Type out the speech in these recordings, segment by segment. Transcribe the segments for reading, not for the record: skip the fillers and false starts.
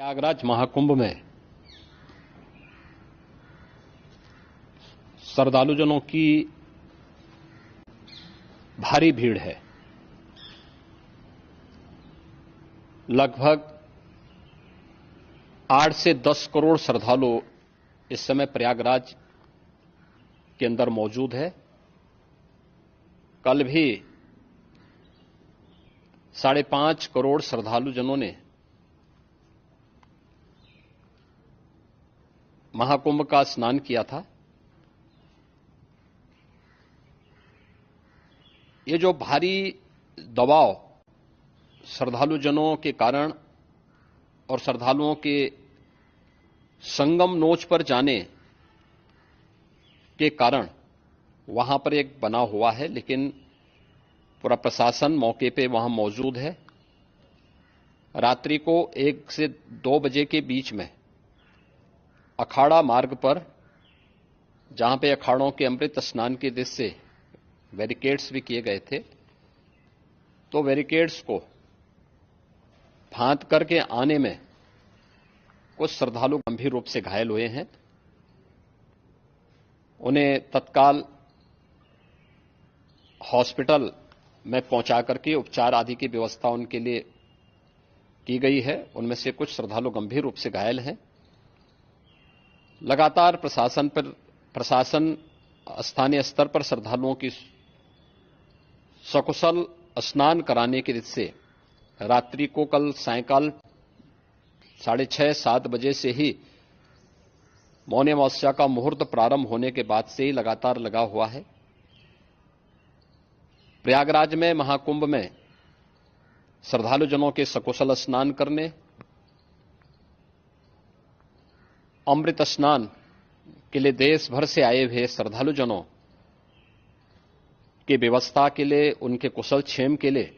प्रयागराज महाकुंभ में श्रद्धालुजनों की भारी भीड़ है। लगभग 8 से 10 करोड़ श्रद्धालु इस समय प्रयागराज के अंदर मौजूद है। कल भी 5.5 करोड़ श्रद्धालुजनों ने महाकुंभ का स्नान किया था। ये जो भारी दबाव श्रद्धालुजनों के कारण और श्रद्धालुओं के संगम नोच पर जाने के कारण वहां पर एक बना हुआ है, लेकिन पूरा प्रशासन मौके पे वहां मौजूद है। रात्रि को 1 से 2 बजे के बीच में अखाड़ा मार्ग पर, जहां पे अखाड़ों के अमृत स्नान के दृश्य से बैरिकेड्स भी किए गए थे, तो बैरिकेड्स को फांद करके आने में कुछ श्रद्धालु गंभीर रूप से घायल हुए हैं। उन्हें तत्काल हॉस्पिटल में पहुंचा करके उपचार आदि की व्यवस्था उनके लिए की गई है। उनमें से कुछ श्रद्धालु गंभीर रूप से घायल हैं। लगातार प्रशासन स्थानीय स्तर पर श्रद्धालुओं की सकुशल स्नान कराने के दृष्टि से रात्रि को कल सायंकाल 6:30-7 बजे से ही मौनी अमावस्या का मुहूर्त प्रारंभ होने के बाद से ही लगातार लगा हुआ है। प्रयागराज में महाकुंभ में श्रद्धालुजनों के सकुशल स्नान करने, अमृत स्नान के लिए देश भर से आए हुए श्रद्धालुजनों की व्यवस्था के लिए, उनके कुशल क्षेम के लिए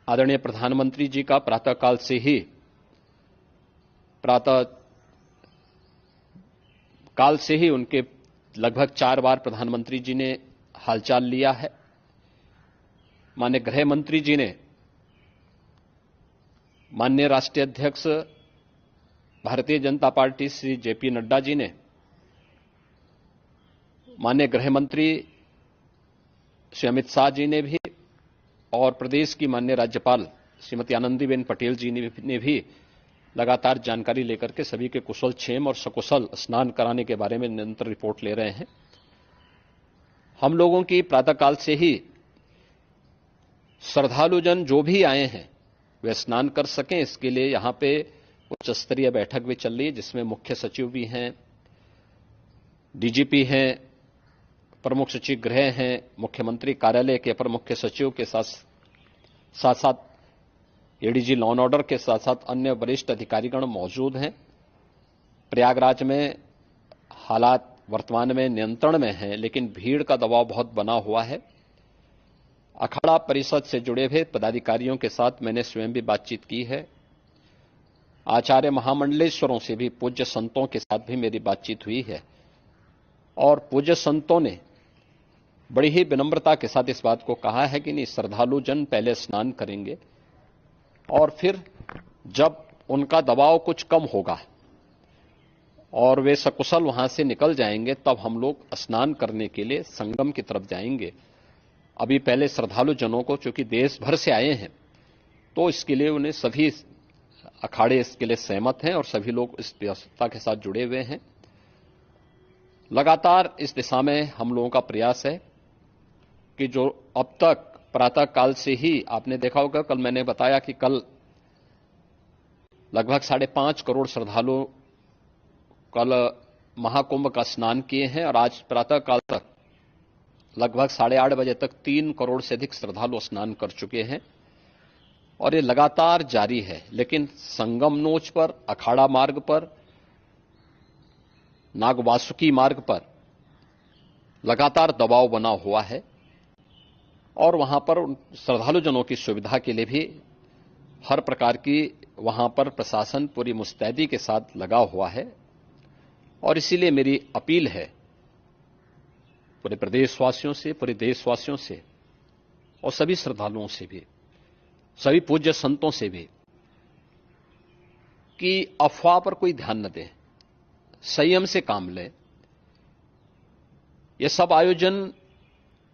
आदरणीय प्रधानमंत्री जी का प्रातःकाल से ही उनके लगभग 4 बार प्रधानमंत्री जी ने हालचाल लिया है। माननीय गृह मंत्री जी ने, माननीय राष्ट्रीय अध्यक्ष भारतीय जनता पार्टी श्री जेपी नड्डा जी ने, माननीय गृह मंत्री श्री अमित शाह जी ने भी, और प्रदेश की माननीय राज्यपाल श्रीमती आनंदीबेन पटेल जी ने भी लगातार जानकारी लेकर के सभी के कुशल क्षेम और सकुशल स्नान कराने के बारे में निरंतर रिपोर्ट ले रहे हैं। हम लोगों की प्रातःकाल से ही श्रद्धालुजन जो भी आए हैं वे स्नान कर सकें, इसके लिए यहां पे उच्च स्तरीय बैठक भी चल रही है, जिसमें मुख्य सचिव भी हैं, डीजीपी हैं, प्रमुख सचिव गृह हैं, मुख्यमंत्री कार्यालय के अपर मुख्य सचिव के साथ साथ एडीजी लॉ एंड ऑर्डर के साथ साथ अन्य वरिष्ठ अधिकारीगण मौजूद हैं। प्रयागराज में हालात वर्तमान में नियंत्रण में हैं, लेकिन भीड़ का दबाव बहुत बना हुआ है। अखाड़ा परिषद से जुड़े हुए पदाधिकारियों के साथ मैंने स्वयं भी बातचीत की है। आचार्य महामंडलेश्वरों से भी, पूज्य संतों के साथ भी मेरी बातचीत हुई है, और पूज्य संतों ने बड़ी ही विनम्रता के साथ इस बात को कहा है कि नहीं, श्रद्धालु जन पहले स्नान करेंगे और फिर जब उनका दबाव कुछ कम होगा और वे सकुशल वहां से निकल जाएंगे, तब हम लोग स्नान करने के लिए संगम की तरफ जाएंगे। अभी पहले श्रद्धालु जनों को, चूंकि देश भर से आए हैं, तो इसके लिए उन्हें सभी अखाड़े इसके लिए सहमत हैं और सभी लोग इस व्यवस्था के साथ जुड़े हुए हैं। लगातार इस दिशा में हम लोगों का प्रयास है कि जो अब तक प्रातःकाल से ही आपने देखा होगा, कल मैंने बताया कि कल लगभग 5.5 करोड़ श्रद्धालु कल महाकुंभ का स्नान किए हैं, और आज प्रातःकाल तक लगभग 8:30 बजे तक 3 करोड़ से अधिक श्रद्धालु स्नान कर चुके हैं, और ये लगातार जारी है। लेकिन संगम नोच पर, अखाड़ा मार्ग पर, नागवासुकी मार्ग पर लगातार दबाव बना हुआ है, और वहां पर श्रद्धालुजनों की सुविधा के लिए भी हर प्रकार की वहां पर प्रशासन पूरी मुस्तैदी के साथ लगा हुआ है। और इसीलिए मेरी अपील है पूरे प्रदेशवासियों से, पूरे देशवासियों से और सभी श्रद्धालुओं से भी, सभी पूज्य संतों से भी कि अफवाह पर कोई ध्यान न दें, संयम से काम लें। यह सब आयोजन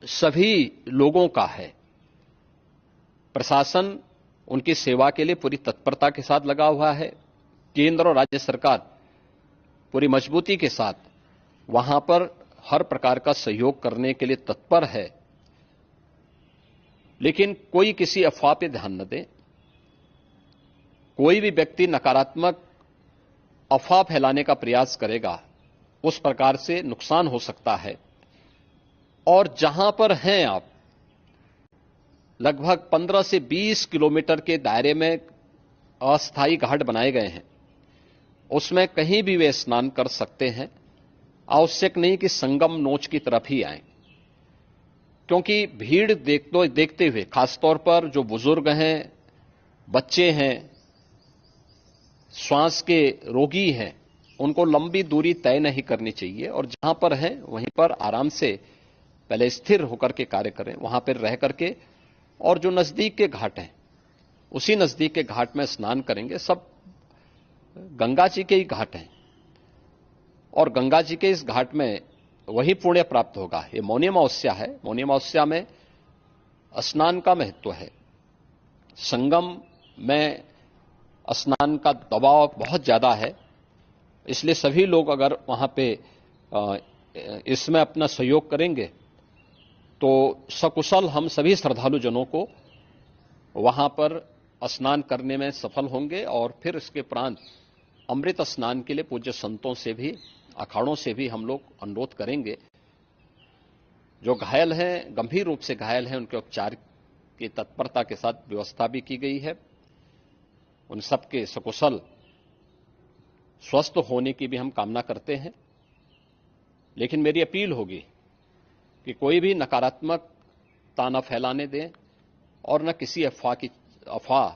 सभी लोगों का है। प्रशासन उनकी सेवा के लिए पूरी तत्परता के साथ लगा हुआ है। केंद्र और राज्य सरकार पूरी मजबूती के साथ वहां पर हर प्रकार का सहयोग करने के लिए तत्पर है। लेकिन कोई किसी अफवाह पर ध्यान न दे। कोई भी व्यक्ति नकारात्मक अफवाह फैलाने का प्रयास करेगा, उस प्रकार से नुकसान हो सकता है। और जहां पर हैं आप, लगभग 15 से 20 किलोमीटर के दायरे में अस्थायी घाट बनाए गए हैं। उसमें कहीं भी वे स्नान कर सकते हैं। आवश्यक नहीं कि संगम नोच की तरफ ही आएं, क्योंकि भीड़ देखते हुए, खासतौर पर जो बुजुर्ग हैं, बच्चे हैं, श्वास के रोगी हैं, उनको लंबी दूरी तय नहीं करनी चाहिए और जहां पर हैं वहीं पर आराम से पहले स्थिर होकर के कार्य करें, वहां पर रह करके। और जो नजदीक के घाट हैं, उसी नजदीक के घाट में स्नान करेंगे। सब गंगा जी के ही घाट हैं और गंगा जी के इस घाट में वही पुण्य प्राप्त होगा। ये मौनी अमावस्या है। मौनी अमावस्या में स्नान का महत्व है। संगम में स्नान का दबाव बहुत ज्यादा है, इसलिए सभी लोग अगर वहां पे इसमें अपना सहयोग करेंगे तो सकुशल हम सभी श्रद्धालु जनों को वहां पर स्नान करने में सफल होंगे। और फिर इसके उपरांत अमृत स्नान के लिए पूज्य संतों से भी, अखाड़ों से भी हम लोग अनुरोध करेंगे। जो घायल हैं, गंभीर रूप से घायल हैं, उनके उपचार की तत्परता के साथ व्यवस्था भी की गई है। उन सबके सकुशल स्वस्थ होने की भी हम कामना करते हैं। लेकिन मेरी अपील होगी कि कोई भी नकारात्मकता न फैलाने दें और न किसी अफवाह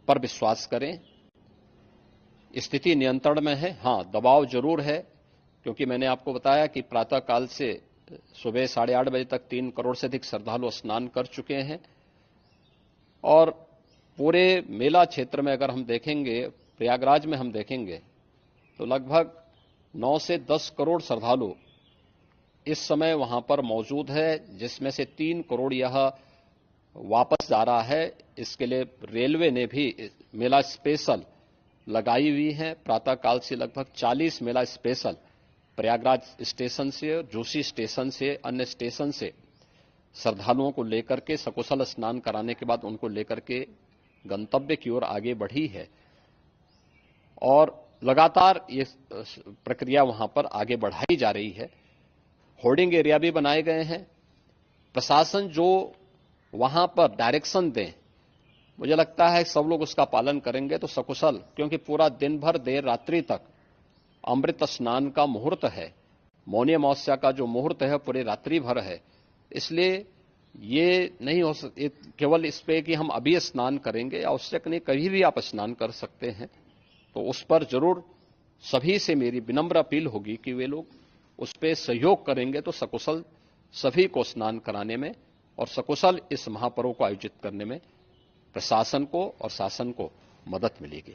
पर विश्वास करें। स्थिति नियंत्रण में है। हां, दबाव जरूर है, क्योंकि मैंने आपको बताया कि प्रातःकाल से सुबह 8:30 बजे तक 3 करोड़ से अधिक श्रद्धालु स्नान कर चुके हैं। और पूरे मेला क्षेत्र में अगर हम देखेंगे, प्रयागराज में हम देखेंगे, तो लगभग 9 से 10 करोड़ श्रद्धालु इस समय वहां पर मौजूद है, जिसमें से 3 करोड़ यह वापस जा रहा है। इसके लिए रेलवे ने भी मेला स्पेशल लगाई हुई है। प्रातःकाल से लगभग 40 मेला स्पेशल प्रयागराज स्टेशन से, जोशी स्टेशन से, अन्य स्टेशन से श्रद्धालुओं को लेकर के सकुशल स्नान कराने के बाद उनको लेकर के गंतव्य की ओर आगे बढ़ी है। और लगातार ये प्रक्रिया वहां पर आगे बढ़ाई जा रही है। होर्डिंग एरिया भी बनाए गए हैं। प्रशासन जो वहां पर डायरेक्शन दें, मुझे लगता है सब लोग उसका पालन करेंगे तो सकुशल, क्योंकि पूरा दिन भर देर रात्रि तक अमृत स्नान का मुहूर्त है। मौनी अमावस्या का जो मुहूर्त है पूरे रात्रि भर है। इसलिए ये नहीं हो केवल इस पे कि हम अभी स्नान करेंगे, आवश्यक नहीं, कभी भी आप स्नान कर सकते हैं। तो उस पर जरूर सभी से मेरी विनम्र अपील होगी कि वे लोग उस पर सहयोग करेंगे तो सकुशल सभी को स्नान कराने में और सकुशल इस महापर्व को आयोजित करने में प्रशासन को और शासन को मदद मिलेगी।